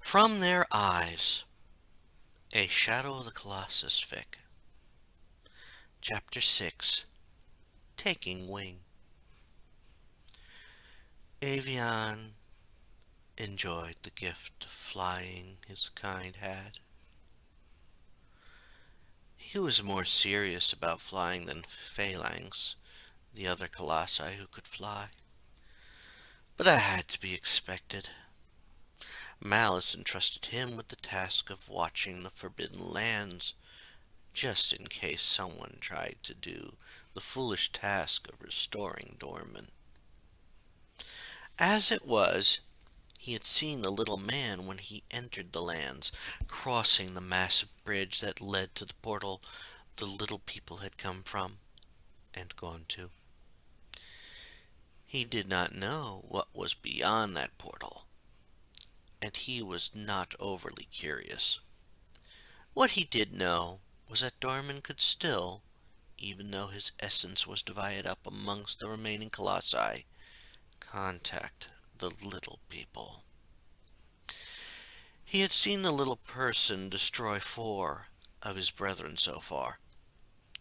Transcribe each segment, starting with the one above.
From Their Eyes, a Shadow of the Colossus fic. Chapter 6, Taking Wing. Avian enjoyed the gift of flying his kind had. He was more serious about flying than Phalanx, the other colossi who could fly. But that had to be expected. Malice entrusted him with the task of watching the Forbidden Lands, just in case someone tried to do the foolish task of restoring Dorman. As it was, he had seen the little man when he entered the lands, crossing the massive bridge that led to the portal the little people had come from and gone to. He did not know what was beyond that portal, and he was not overly curious. What he did know was that Dorman could still, even though his essence was divided up amongst the remaining colossi, contact the little people. He had seen the little person destroy 4 of his brethren so far,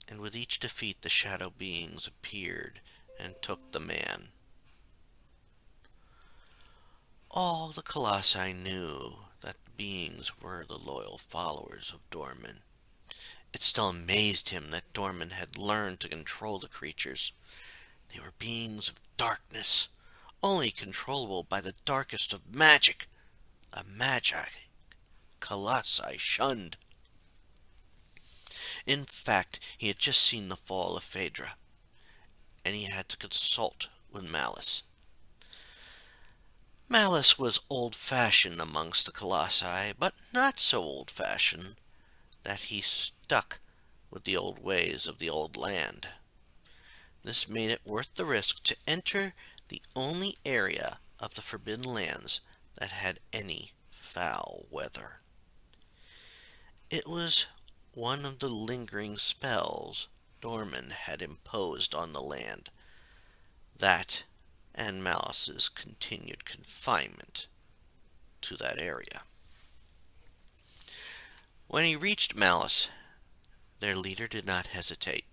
and with each defeat the shadow beings appeared and took the man. All the colossi knew that the beings were the loyal followers of Dorman. It still amazed him that Dorman had learned to control the creatures. They were beings of darkness, only controllable by the darkest of magic, a magic colossi shunned. In fact, he had just seen the fall of Phaedra, and he had to consult with Malice. Malice was old-fashioned amongst the colossi, but not so old-fashioned that he stuck with the old ways of the old land. This made it worth the risk to enter the only area of the Forbidden Lands that had any foul weather. It was one of the lingering spells Dorman had imposed on the land. That and Malice's continued confinement to that area. When he reached Malice, their leader did not hesitate.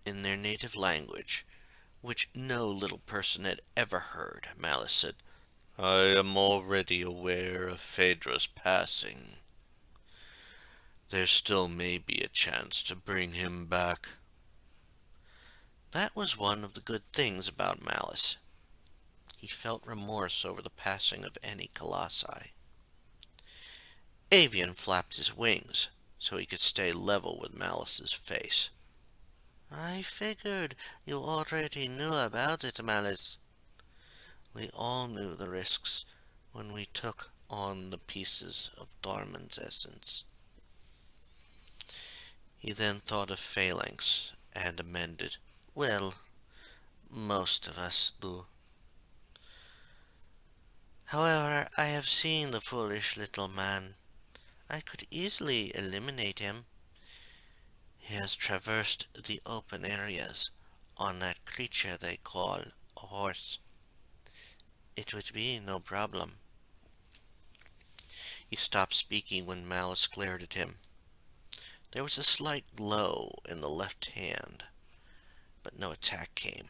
In their native language, which no little person had ever heard, Malice said, "I am already aware of Phaedra's passing. There still may be a chance to bring him back." That was one of the good things about Malice. He felt remorse over the passing of any colossi. Avian flapped his wings so he could stay level with Malice's face. "I figured you already knew about it, Malice. We all knew the risks when we took on the pieces of Dorman's essence." He then thought of Phalanx and amended, "Well, most of us do. However, I have seen the foolish little man. I could easily eliminate him. He has traversed the open areas on that creature they call a horse. It would be no problem." He stopped speaking when Malice glared at him. There was a slight glow in the left hand, but no attack came.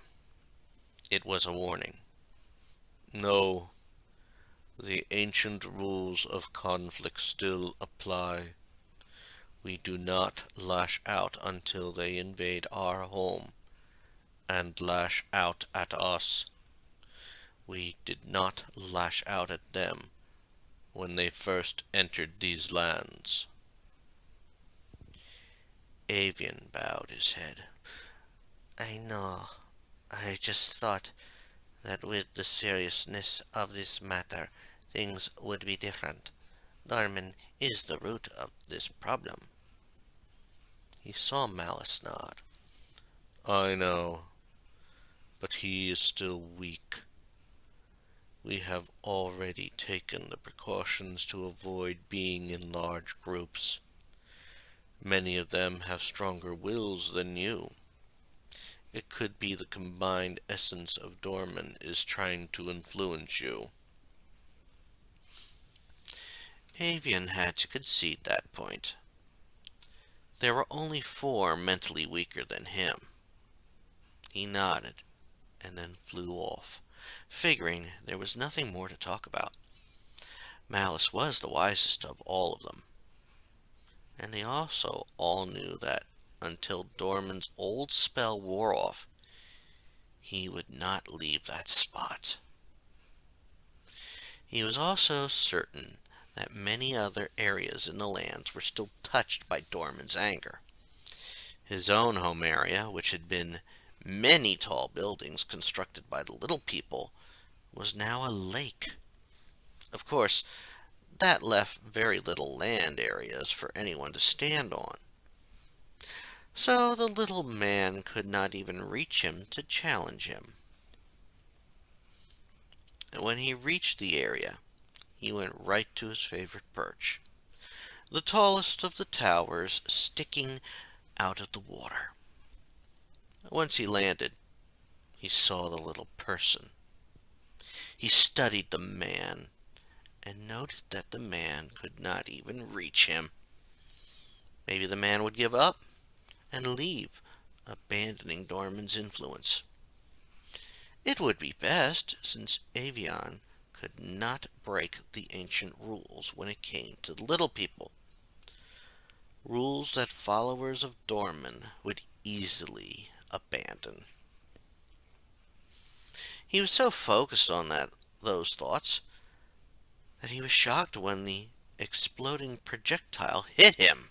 It was a warning. "No, the ancient rules of conflict still apply. We do not lash out until they invade our home and lash out at us. We did not lash out at them when they first entered these lands." Avian bowed his head. "I know. I just thought that with the seriousness of this matter, things would be different. Dorman is the root of this problem." He saw Malice nod. "I know, but he is still weak. We have already taken the precautions to avoid being in large groups. Many of them have stronger wills than you. It could be the combined essence of Dorman is trying to influence you." Avian had to concede that point. There were only 4 mentally weaker than him. He nodded and then flew off, figuring there was nothing more to talk about. Malice was the wisest of all of them, and they also all knew that until Dorman's old spell wore off, he would not leave that spot. He was also certain that many other areas in the lands were still touched by Dorman's anger. His own home area, which had been many tall buildings constructed by the little people, was now a lake. Of course, that left very little land areas for anyone to stand on. So the little man could not even reach him to challenge him. And when he reached the area, he went right to his favorite perch, the tallest of the towers sticking out of the water. Once he landed, he saw the little person. He studied the man and noted that the man could not even reach him. Maybe the man would give up and leave, abandoning Dorman's influence. It would be best, since Avian could not break the ancient rules when it came to the little people. Rules that followers of Dorman would easily abandon. He was so focused on those thoughts that he was shocked when the exploding projectile hit him.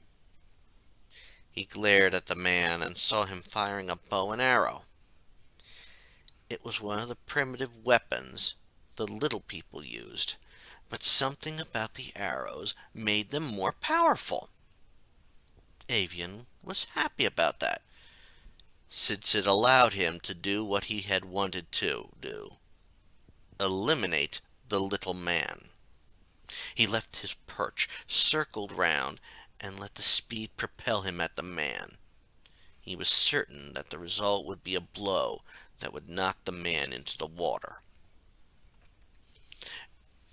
He glared at the man and saw him firing a bow and arrow. It was one of the primitive weapons the little people used, but something about the arrows made them more powerful. Avian was happy about that, since it allowed him to do what he had wanted to do: eliminate the little man. He left his perch, circled round, and let the speed propel him at the man. He was certain that the result would be a blow that would knock the man into the water.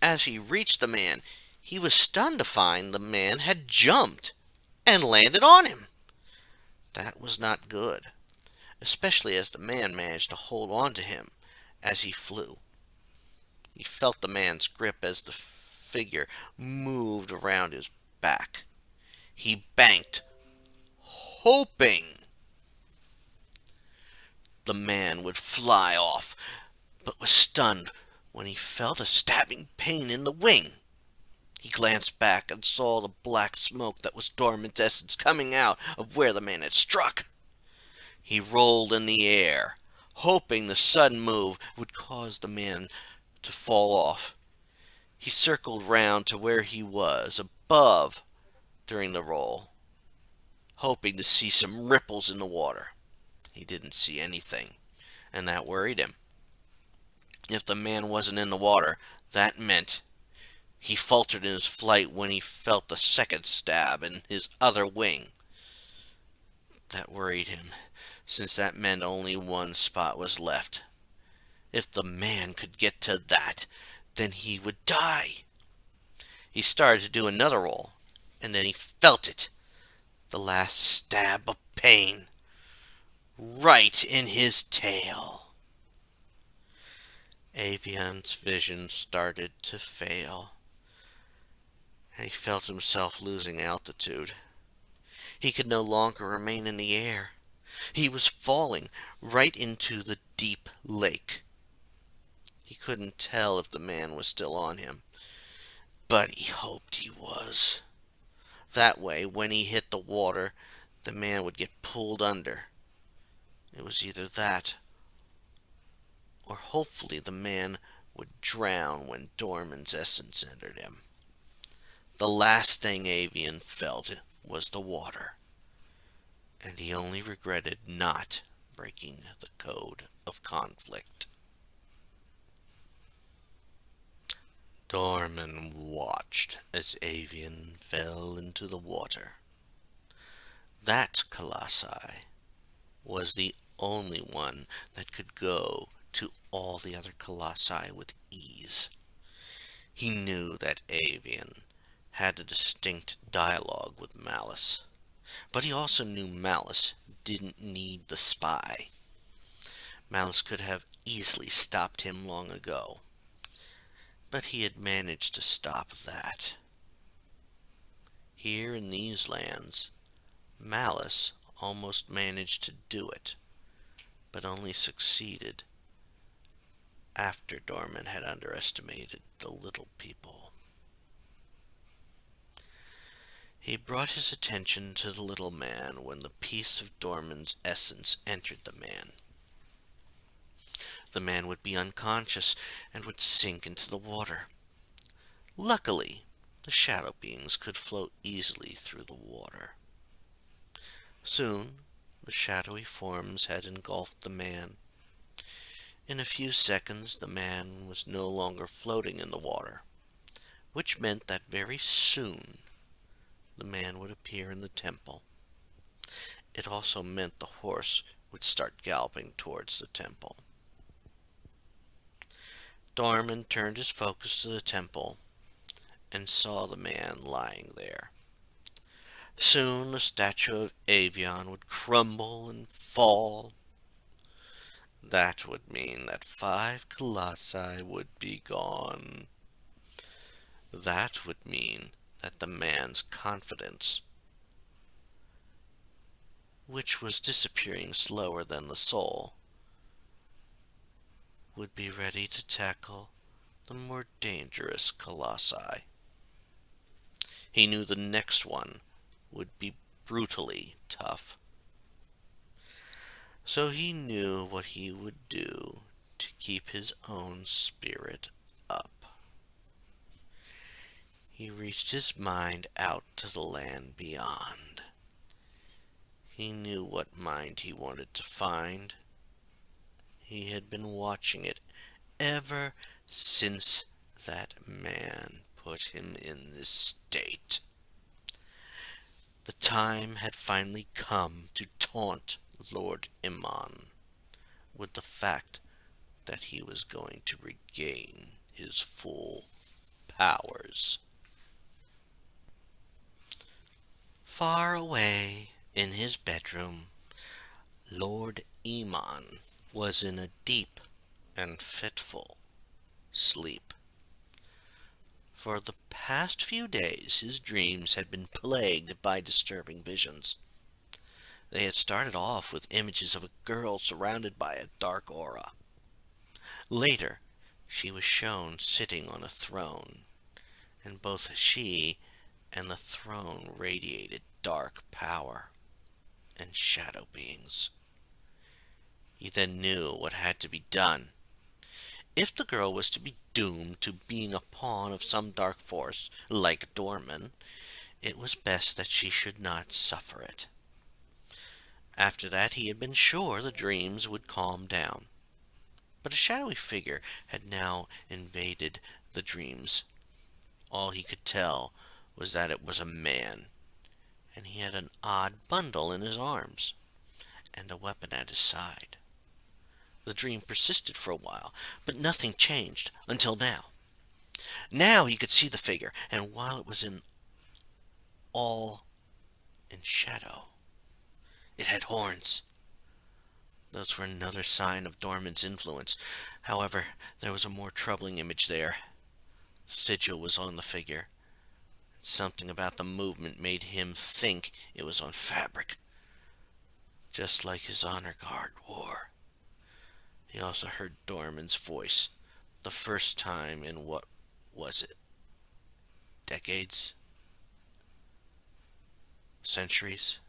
As he reached the man, he was stunned to find the man had jumped and landed on him. That was not good, especially as the man managed to hold on to him as he flew. He felt the man's grip as the figure moved around his back. He banked, hoping the man would fly off, but was stunned when he felt a stabbing pain in the wing. He glanced back and saw the black smoke that was Dorman's essence coming out of where the man had struck. He rolled in the air, hoping the sudden move would cause the man to fall off. He circled round to where he was above during the roll, hoping to see some ripples in the water. He didn't see anything, and that worried him. If the man wasn't in the water, that meant he faltered in his flight when he felt the second stab in his other wing. That worried him, since that meant only one spot was left. If the man could get to that, then he would die. He started to do another roll, and then he felt it. The last stab of pain, right in his tail. Avian's vision started to fail, and he felt himself losing altitude. He could no longer remain in the air. He was falling right into the deep lake. He couldn't tell if the man was still on him, but he hoped he was. That way, when he hit the water, the man would get pulled under. It was either that, or hopefully the man would drown when Dorman's essence entered him. The last thing Avian felt was the water, and he only regretted not breaking the code of conflict. Dorman watched as Avian fell into the water. That colossi was the only one that could go to all the other colossi with ease. He knew that Avian had a distinct dialogue with Malice. But he also knew Malice didn't need the spy. Malice could have easily stopped him long ago, but he had managed to stop that. Here in these lands, Malice almost managed to do it, but only succeeded after Dorman had underestimated the little people. He brought his attention to the little man when the piece of Dorman's essence entered the man. The man would be unconscious and would sink into the water. Luckily, the shadow beings could float easily through the water. Soon, the shadowy forms had engulfed the man. In a few seconds, the man was no longer floating in the water, which meant that very soon the man would appear in the temple. It also meant the horse would start galloping towards the temple. Dorman turned his focus to the temple and saw the man lying there. Soon the statue of Avion would crumble and fall. That would mean that 5 colossi would be gone. That would mean that the man's confidence, which was disappearing slower than the soul, would be ready to tackle the more dangerous colossi. He knew the next one would be brutally tough. So he knew what he would do to keep his own spirit up. He reached his mind out to the land beyond. He knew what mind he wanted to find. He had been watching it ever since that man put him in this state. The time had finally come to taunt Lord Iman with the fact that he was going to regain his full powers. Far away in his bedroom, Lord Iman was in a deep and fitful sleep. For the past few days his dreams had been plagued by disturbing visions. They had started off with images of a girl surrounded by a dark aura. Later, she was shown sitting on a throne, and both she and the throne radiated dark power and shadow beings. He then knew what had to be done. If the girl was to be doomed to being a pawn of some dark force, like Dorman, it was best that she should not suffer it. After that, he had been sure the dreams would calm down. But a shadowy figure had now invaded the dreams. All he could tell was that it was a man, and he had an odd bundle in his arms, and a weapon at his side. The dream persisted for a while, but nothing changed until now. Now he could see the figure, and while it was all in shadow, it had horns. Those were another sign of Dorman's influence. However, there was a more troubling image there. The sigil was on the figure. Something about the movement made him think it was on fabric, just like his honor guard wore. He also heard Dorman's voice, the first time in what was it? Decades? Centuries?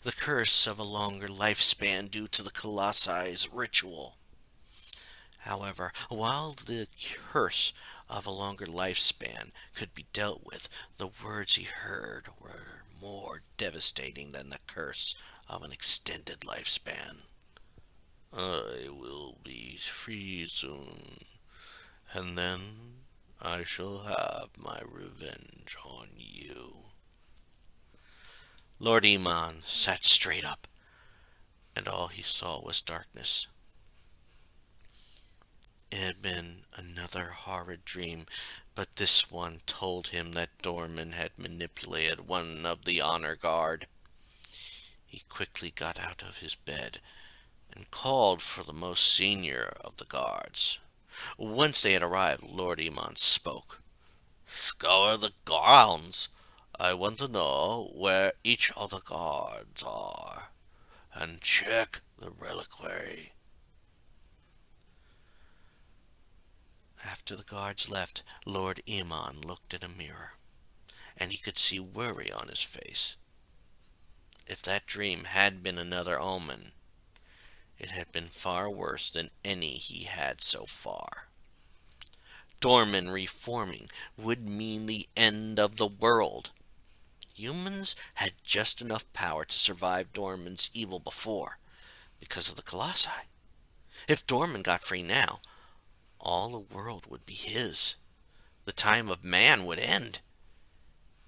The curse of a longer lifespan due to the Colossus ritual. However, while the curse of a longer lifespan could be dealt with, the words he heard were more devastating than the curse of an extended lifespan. I will be free soon, and then I shall have my revenge on you. Lord Iman sat straight up, and all he saw was darkness. It had been another horrid dream, but this one told him that Dorman had manipulated one of the honor guard. He quickly got out of his bed and called for the most senior of the guards. Once they had arrived, Lord Emon spoke. "Scour the grounds. I want to know where each of the guards are, and check the reliquary." After the guards left, Lord Emon looked in a mirror, and he could see worry on his face. If that dream had been another omen, it had been far worse than any he had so far. Dorman reforming would mean the end of the world. Humans had just enough power to survive Dorman's evil before, because of the Colossi. If Dorman got free now, all the world would be his. The time of man would end,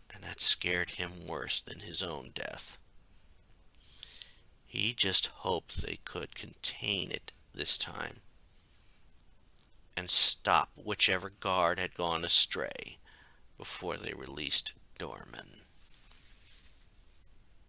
and that scared him worse than his own death. He just hoped they could contain it this time and stop whichever guard had gone astray before they released Dorman.